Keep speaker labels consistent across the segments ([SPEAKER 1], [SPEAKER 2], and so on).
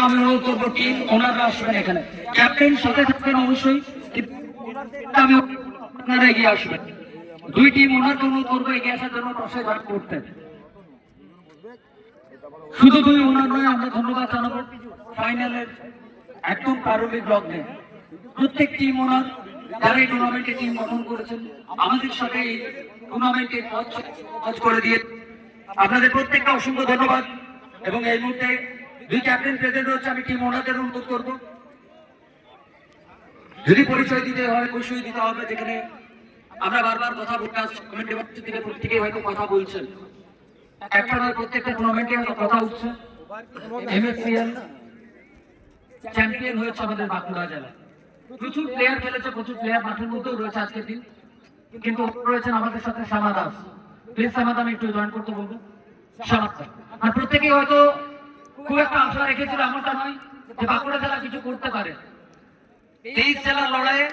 [SPEAKER 1] আমি অনুরোধ করবো টিম ওনাররা আসবেন এখানে, ক্যাপ্টেন সাথে থাকবেন অবশ্যই, আমি আপনারা এগিয়ে আসবেন। দুই টিম ওনারকে অনুরোধ করবো এগিয়ে আসার জন্য টসে জয় করতে। শুধু দুই ওনার নয়, আমরা ধন্যবাদ জানাবো ফাইনালের একদম প্রারম্ভিক লগ্নে প্রত্যেক টিম ওনার যারা এই টুর্নামেন্টে টিম গঠন করেছেন, আমাদের সাথে এই টুর্নামেন্টে কাজ করে দিয়ে আপনাদের প্রত্যেকটা অসংখ্য ধন্যবাদ। এবং এই মুহূর্তে দুই ক্যাপ্টেন প্রেজেন্ট রয়েছে, আমি টিম ওনারদের অনুরোধ করবো যদি পরিচয় দিতে হয় অবশ্যই দিতে হবে। যেখানে আমরা বারবার কথা বলতে আসছি, কমেন্ট থেকে প্রত্যেকেই হয়তো কথা বলছেন, একটা নয় প্রত্যেকটা টুর্নামেন্টে হয়তো কথা উঠছে। এমএসসিএল চ্যাম্পিয়ন হয়েছে আমাদের বাঁকুড়া জেলা, প্রচুর প্লেয়ার খেলেছে, প্রচুর প্লেয়ার মাঠের মধ্যেও রয়েছে আজকের দিন, কিন্তু রয়েছেন আমাদের সাথে শ্যামা দাস। প্লিজ শ্যামা দাস একটু জয়েন করতে বলবো। শ্যামা দাস আর প্রত্যেকেই হয়তো খুব একটা আশা রেখেছিল, এমনটা নয় যে বাঁকুড়া জেলা কিছু করতে পারে। 23 জেলার লড়াইয়ে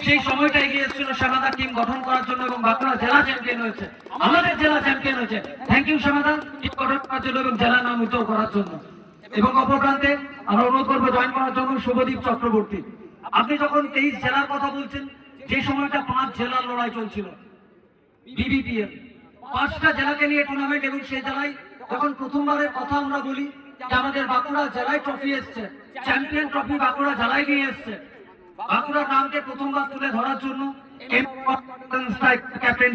[SPEAKER 1] সেই সময়টা এগিয়ে এসেছিল শ্যামাদা টিম গঠন করার জন্য এবং বাঁকুড়া জেলা চ্যাম্পিয়ন হয়েছে, আমাদের জেলা চ্যাম্পিয়ন হয়েছে। থ্যাংক ইউ শ্যামাদা টিম গঠন করার জন্য এবং জেলা নাম উজ্জ্বল করার জন্য। এবং অপর প্রান্তে আমরা অনুরোধ করবো জয়েন করার জন্য শুভদীপ চক্রবর্তী। আপনি যখন 23 জেলার কথা বলছেন, যে সময়টা 5 জেলার লড়াই চলছিল, বিবিপিএল 5টা জেলাকে নিয়ে টুর্নামেন্ট, এবং সেই জেলায় যখন প্রথমবারের কথা আমরা বলি যে আমাদের বাঁকুড়া জেলায় ট্রফি এসছে, চ্যাম্পিয়ন ট্রফি বাঁকুড়া জেলায় নিয়ে এসছে, বাঁকুড়ার নামকে প্রথমবার তুলে ধরার জন্য ক্যাপ্টেন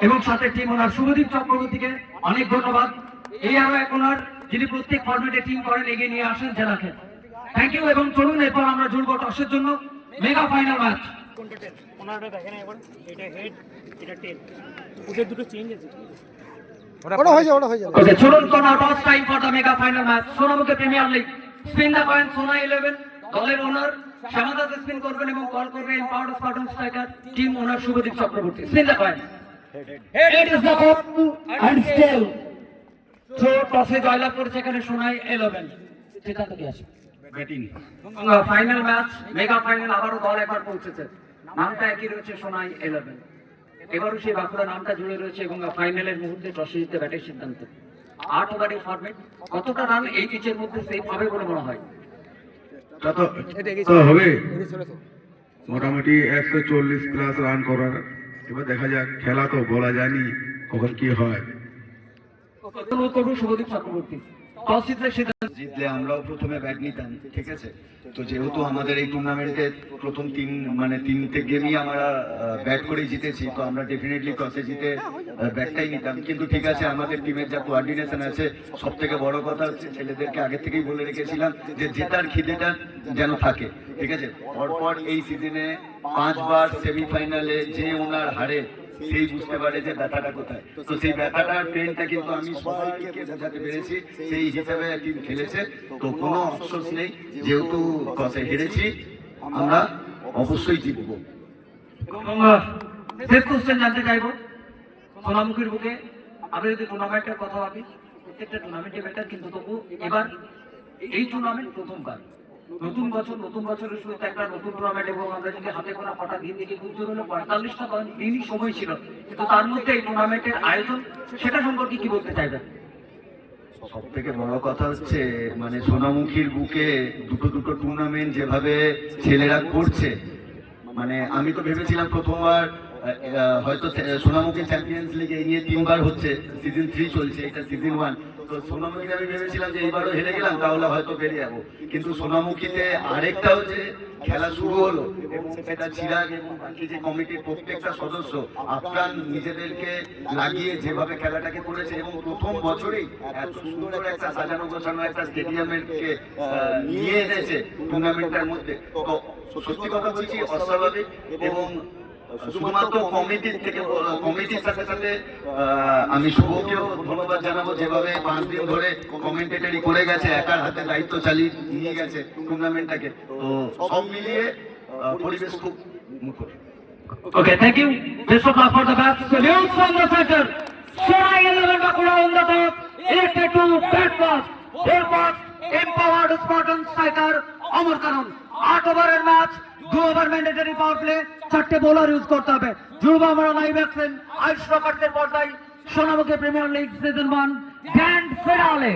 [SPEAKER 1] এবং সাথে টিম ওনার শুভদীপ চক্রবর্তীকে অনেক ধন্যবাদ। এই আরো এক ওনার যিনি প্রত্যেক ফর্মেটে টিম করেন, এগিয়ে নিয়ে আসেন জেলাকে। Thank you. এবং চলুন এরপর আমরা জুড়বো টসের জন্য মেগা ফাইনাল ম্যাচ। চলুন toss time for the mega final match. Sonamukhi premier league spin the coin Sona 11 দলের ওনার শ্যামা দাস স্পিন করবেন এবং কল করবে empowered spartan striker team owner Shubhadeep Chakraborty. Spin the coin, it is the ball and still throw. টসে জয়লাভ করেছে এখানে সোনাই 11। সেটা থেকে আসে batting final match mega final. আবারও দল একবার পৌঁছেছে, নামটা একই রয়েছে সোনাই 11। এবারও সেই বাঁকুড়া নামটা জুড়ে রয়েছে এবং ফাইনালের মুহূর্তে টসে জিতে ব্যাটের সিদ্ধান্ত। 8 ওভারের ফরম্যাট, কতটা রান এই পিচের মধ্যে সেভ হবে বলে মনে হয়?
[SPEAKER 2] হবে মোটামুটি 140 প্লাস রান করার। এবার দেখা যাক, খেলা তো বলা যায়নি কখন কি হয়।
[SPEAKER 1] শুভদীপ চক্রবর্তী
[SPEAKER 3] জিতলে আমরাও প্রথমে ব্যাট নিতাম, ঠিক আছে? তো যেহেতু আমাদের এই টুর্নামেন্টে প্রথম তিনটে গেমই আমরা ব্যাট করে জিতেছি, তো আমরা ডেফিনেটলি টসে জিতে ব্যাটটাই নিতাম। কিন্তু ঠিক আছে, আমাদের টিমের যা কোঅর্ডিনেশন আছে, সব থেকে বড় কথা হচ্ছে ছেলেদেরকে আগে থেকেই বলে রেখেছিলাম যে জেতার খিদেটা যেন থাকে, ঠিক আছে? পরপর এই সিজনে 5 বার সেমিফাইনালে যে ওনার হারে, সেই বুঝতে পারে যে ব্যথাটা কোথায়। তো সেই ব্যথাটার ট্রেনটা কিন্তু আমি সবাইকে বোঝাতে পেরেছি, সেই হিসাবে টিম খেলেছে। তো কোনো আফসোস নেই, যেহেতু টসে হেরেছি আমরা অবশ্যই জিতবো।
[SPEAKER 1] জানতে চাইবো সোনামুখীর বুকে আমরা যদি টুর্নামেন্টের কথা ভাবি, প্রত্যেকটা টুর্নামেন্টে বেটার, কিন্তু তবু এবার এই টুর্নামেন্ট প্রথমবার, নতুন বছরের শুরুতে একটা নতুন টুর্নামেন্ট, এবং আমরা যদি হাতে গোনা কটা দিন দেখি, খুব জোর হলো 45টা দিনই সময় ছিল, কিন্তু তার মধ্যে এই টুর্নামেন্টের আয়োজন, সেটা সম্পর্কে কি বলতে চাইবেন?
[SPEAKER 3] সব থেকে বড় কথা হচ্ছে সোনামুখীর বুকে দুটো টুর্নামেন্ট যেভাবে ছেলেরা করছে, আমি তো ভেবেছিলাম প্রথমবার হয়তো সোনামুখী চ্যাম্পিয়ন্স লিগ এই নিয়ে 3 বার হচ্ছে, সিজন 3 চলছে, এটা সিজন 1। তো সোনামুখীতে আমি ভেবেছিলাম যে এইবারও হেরে গেলাম তাহলে হয়তো বেরিয়ে যাবো, কিন্তু সোনামুখীতে আরেকটাও যে খেলা শুরু হলো, এবং সেটা চিরাগ এবং বাকি যে কমিটির প্রত্যেকটা সদস্য আপ্রাণ নিজেদেরকে লাগিয়ে যেভাবে খেলাটাকে করেছে, এবং প্রথম বছরেই এত সুন্দর একটা সাজানো গোছানো একটা স্টেডিয়ামকে নিয়ে এনেছে টুর্নামেন্টের মধ্যে। তো সত্যি কথা বলছি, অস্বাভাবিক। এবং শুধুমাত্র কমিটির সাথে সাথে আমি শুভকেও ধন্যবাদ জানাবো, যেভাবে 5 দিন ধরে কমেন্টেটরি করে গেছে, একার হাতে দায়িত্ব চালিয়ে নিয়ে গেছে টুর্নামেন্টটাকে। তো সব মিলিয়ে পরিবেশ খুব মুখর।
[SPEAKER 1] Okay, thank you. Best of luck for the bats. Salute from the center. Sonai 11 Bankura on the top. 82 bat pass. Ball pass. Empowered Spartan striker Amar Karan. 8 ওভারের match, 2 over mandatory power play, 4টে bowler use করতে হবে। জুড়বো আমরা live action ice রকার্সের পর্দায় Sonamukhi premier league season 1 grand finale.